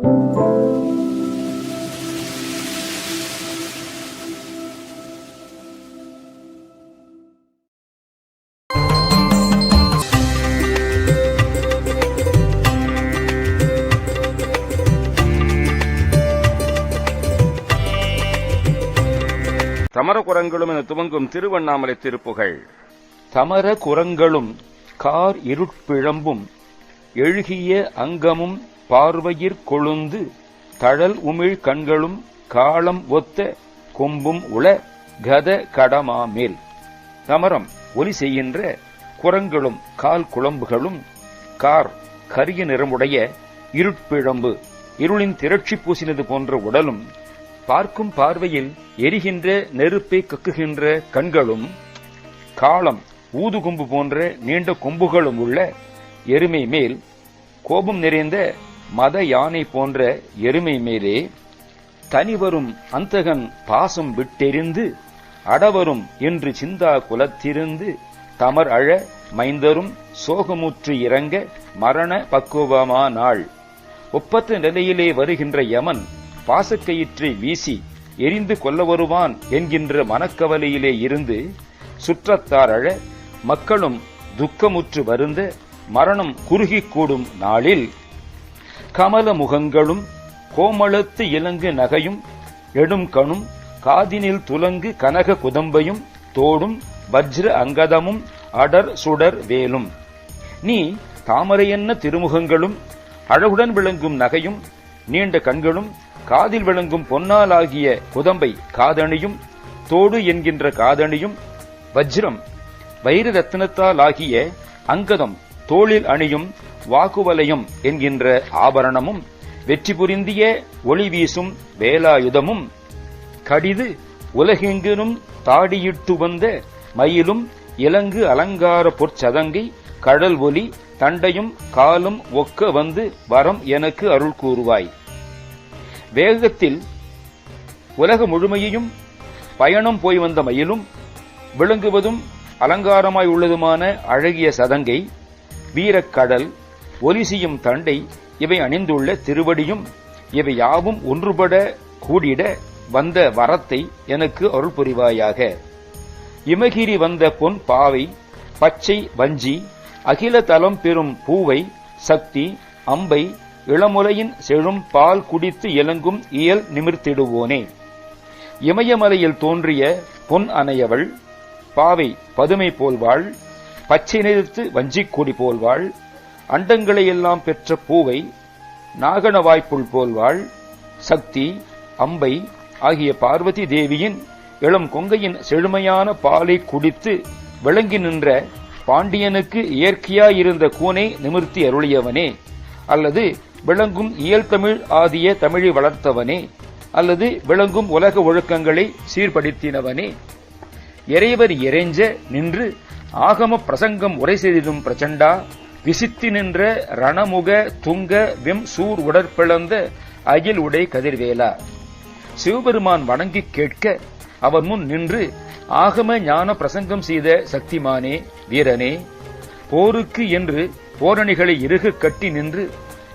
தமர குரங்களும் என துவங்கும் திருவண்ணாமலை திருப்புகழ். தமர குரங்களும் கார் இருட்பிழம்பும் எழுகிய அங்கமும் பார்வையிற் கொழுந்து தழல் உமிழ் கண்களும் காலம் ஒத்த கொம்பும் உள கத கடமாமேல். தமரம் ஒலி செய்கின்ற குரங்களும் கால் குழம்புகளும் கார் கரிய நிறமுடைய இருட்பிழம்பு இருளின் திரட்சி பூசினது போன்ற உடலும் பார்க்கும் பார்வையில் எரிகின்ற நெருப்பை கக்குகின்ற கண்களும் காலம் ஊதுகொம்பு போன்ற நீண்ட கொம்புகளும் உள்ள எருமை மேல் கோபம் நிறைந்த மத யானை போன்ற எருமை மேலே தனிவரும் அந்தகன் பாசம் விட்டெறிந்து அடவரும் என்று சிந்தா குலத்திருந்து தமர் அழ மைந்தரும் சோகமுற்று இறங்க மரண பக்குவமானாள். ஒப்பற்ற நிலையிலே வருகின்ற யமன் பாசக்கயிற்றை வீசி எரிந்து கொல்ல வருவான் என்கின்ற மனக்கவலையிலே இருந்து சுற்றத்தார் அழ மக்களும் துக்கமுற்று வருந்த மரணம் குறுகிக் கூடும் நாளில் கமல முகங்களும் கோமளத்து இலங்கு நகையும் எடும் கணும் காதினில் துலங்கு கனக குதம்பையும் தோடும் வஜ்ர அங்கதமும் அடர் சுடர் வேலும். நீ தாமரையன்ன திருமுகங்களும் அழகுடன் விளங்கும் நகையும் நீண்ட கண்களும் காதில் விளங்கும் பொன்னாலாகிய குதம்பை காதணியும் தோடு என்கின்ற காதணியும் வஜ்ரம் வைர ரத்தினத்தால் ஆகிய அங்கதம் தோளில் அணியும் வாக்குவலையும் என்கின்ற ஆபரணமும் வெற்றி புரிந்திய ஒளி வீசும் வேலாயுதமும் கடிது உலகெங்கிலும் தாடியிட்டு வந்த மயிலும் இலங்கு அலங்கார பொற்சதங்கை கடல் ஒலி தண்டையும் காலும் ஒக்க வந்து வரம் எனக்கு அருள் கூறுவாய். வேகத்தில் உலக முழுமையையும் பயணம் போய் வந்த மயிலும் விளங்குவதும் அலங்காரமாய் உள்ளதுமான அழகிய சதங்கை வீரக்கடல் ஒலிசியும் தண்டை இவை அணிந்துள்ள திருவடியும் இவை யாவும் ஒன்றுபட கூடிட வந்த வரத்தை எனக்கு அருள் புரிவாயாக. இமகிரி வந்த பொன் பாவை பச்சை வஞ்சி அகில தலம் பெறும் பூவை சக்தி அம்பை இளமுலையின் செழும் பால் குடித்து இலங்கும் இயல் நிமிர்த்திடுவோனே. இமயமலையில் தோன்றிய பொன் அணையவள் பாவை பதுமை போல்வாள் பச்சை நிறுத்து வஞ்சிக்கொடி போல்வாள் அண்டங்களையெல்லாம் பெற்ற பூவை நாகன வாய்ப்புள் போல்வாள் சக்தி அம்பை ஆகிய பார்வதி தேவியின் இளம் கொங்கையின் செழுமையான பாலை குடித்து விளங்கி நின்ற பாண்டியனுக்கு இயற்கையாயிருந்த கூனை நிமிர்த்தி அருளியவனே, அல்லது விளங்கும் இயல் தமிழ் ஆதிய தமிழை வளர்த்தவனே, அல்லது விளங்கும் உலக ஒழுக்கங்களை சீர்படுத்தினவனே, இறைவர் இறைஞ்ச நின்று ஆகம பிரசங்கம் உரை செய்திடும் பிரச்சண்டா விசித்தி நின்ற ரணமுக துங்க விம் சூர் உடற்பிளந்த அகில் உடை கதிர்வேலா. சிவபெருமான் வணங்கி கேட்க அவர் முன் நின்று ஆகம ஞான பிரசங்கம் செய்த சக்திமானே வீரனே, போருக்கு என்று போரணிகளை இறுக கட்டி நின்று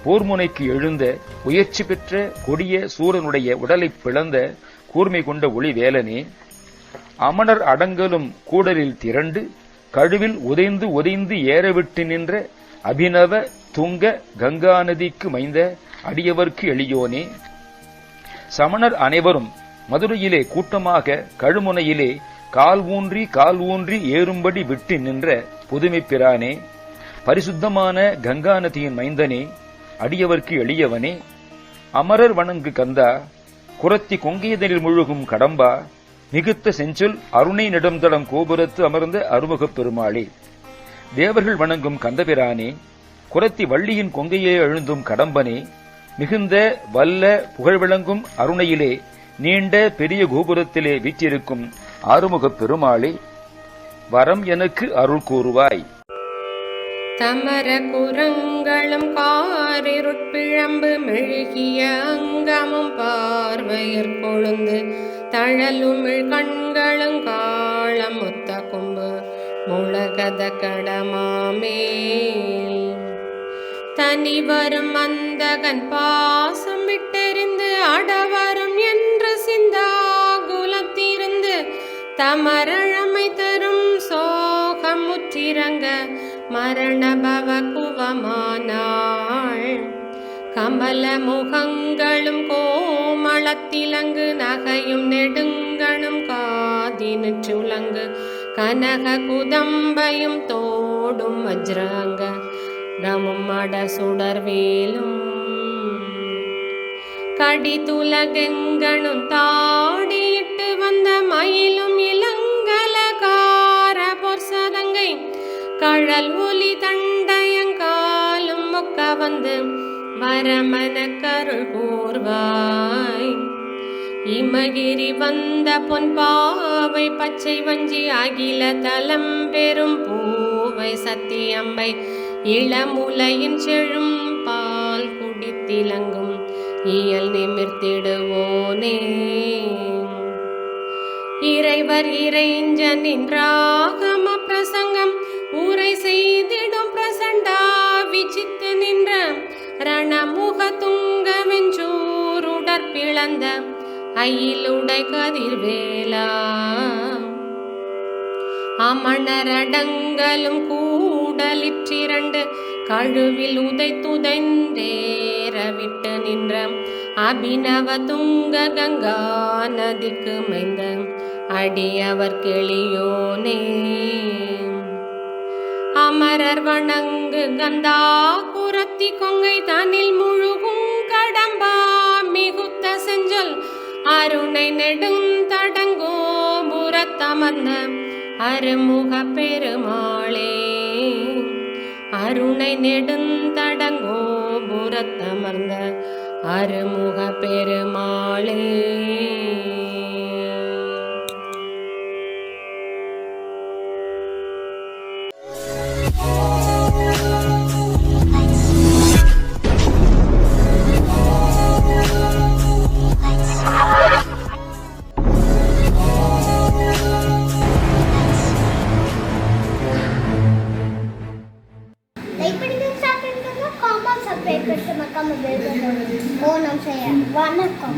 போர்முனைக்கு எழுந்த உயர்ச்சி பெற்ற கொடிய சூரனுடைய உடலை பிளந்த கூர்மை கொண்ட ஒளி வேலனே, அமணர் அடங்கலும் கூடலில் திரண்டு கழுவில் உதைந்து உதைந்து ஏறவிட்டு நின்ற அபிநவ துங்க கங்காநதிக்கு மைந்த அடியவர்க்கு எளியோனே, சமணர் அனைவரும் மதுரையிலே கூட்டமாக கழுமுனையிலே கால் ஊன்றி ஏறும்படி விட்டு நின்ற புதுமை பிரானே, பரிசுத்தமான கங்காநதியின் மைந்தனே, அடியவர்க்கு எளியவனே, அமரர் வணங்கு கந்தா, குரத்தி கொங்கையதனில் முழுகும் கடம்பா, மிகுத்த செஞ்சொல் அருணை நெடுந்தடம் கோபுரத்து அமர்ந்த அருமுகப் பெருமாளே, தேவர்கள் வணங்கும் கந்தபிரானே, குரத்தி வள்ளியின் கொங்கையே எழுந்தும் கடம்பனே, மிகுந்த வல்ல புகழ் விளங்கும் அருணையிலே நீண்ட பெரிய கோபுரத்திலே வீற்றிருக்கும் ஆறுமுகப் பெருமாளே, வரம் எனக்கு அருள் கூறுவாய். தமர குரங்களும் காரிருட்பிழம்பு மெழுகிய அங்கமும் பார்வையற் கொழுந்து தழலுமிழ் கண்களும் காளம் ஒத்த கொம்பு முழகத கடமாமேல். தனி வரும் அந்தகன் பாசம் விட்டெறிந்து அடவரும் என்று சிந்தாகுலத்திருந்து தமரழமை தரும் சோகம் முற்றிறங்க மரண பவ குவமானாள். கமல முகங்களும் கோமளத்திலங்கு நகையும் நெடுங்கணும் காதினு சுலங்கு கனக குதம்பையும் தோடும் வஜ்ராங்க ரமும் அட சுடர்வேலும் கடிதுலகெங்கணும் தாடியிட்டு வந்த மயிலும் இளங்கலகார பொற்சதங்கை கழல் ஒலி தண்டயங்காலும் மொக்க வந்து வரமன கருள் கூர்வாய். இமகிரி வந்த பொன் பாவை பச்சை வஞ்சி அகில தலம் பெரும் பூவை சத்தியம்பை இளமுலையின் செழும் பால் குடித்திலங்கும் இயல் நிமிர்த்திடுவோனே. இறைவர் இறைஞ்சனின் ராகம பிரசங்கம் ஊரை செய்திடும் பிரசண்டா விசித்து நின்ற ரணமுக துங்க வெஞ்சூருடற் பிளந்த அயிலுடை கதிர்வேலா. அமணரடங்களும் கூடலிற்றிரண்டு கழுவில் உதைத்துதைந்தேற விட்டு நின்ற அபிநவ துங்க கங்கா நதிக்கு மைந்த அடியவர் கெளியோனே. அமரர் வணங்கு கந்தா குரத்தி கொங்கை தனில் முழுகும் கடம்பா மிகுத்த செஞ்சொல் அருணை நெடுந்தடங்கோ புறத்தமர்ந்த அருமுக பெருமாளே. அருணை நெடுந்தடங்கோ புறத்தமர்ந்த அருமுக பெருமாளே. Subscribe करके मक्का में बेल बटन ऑन करें। वनक्कम।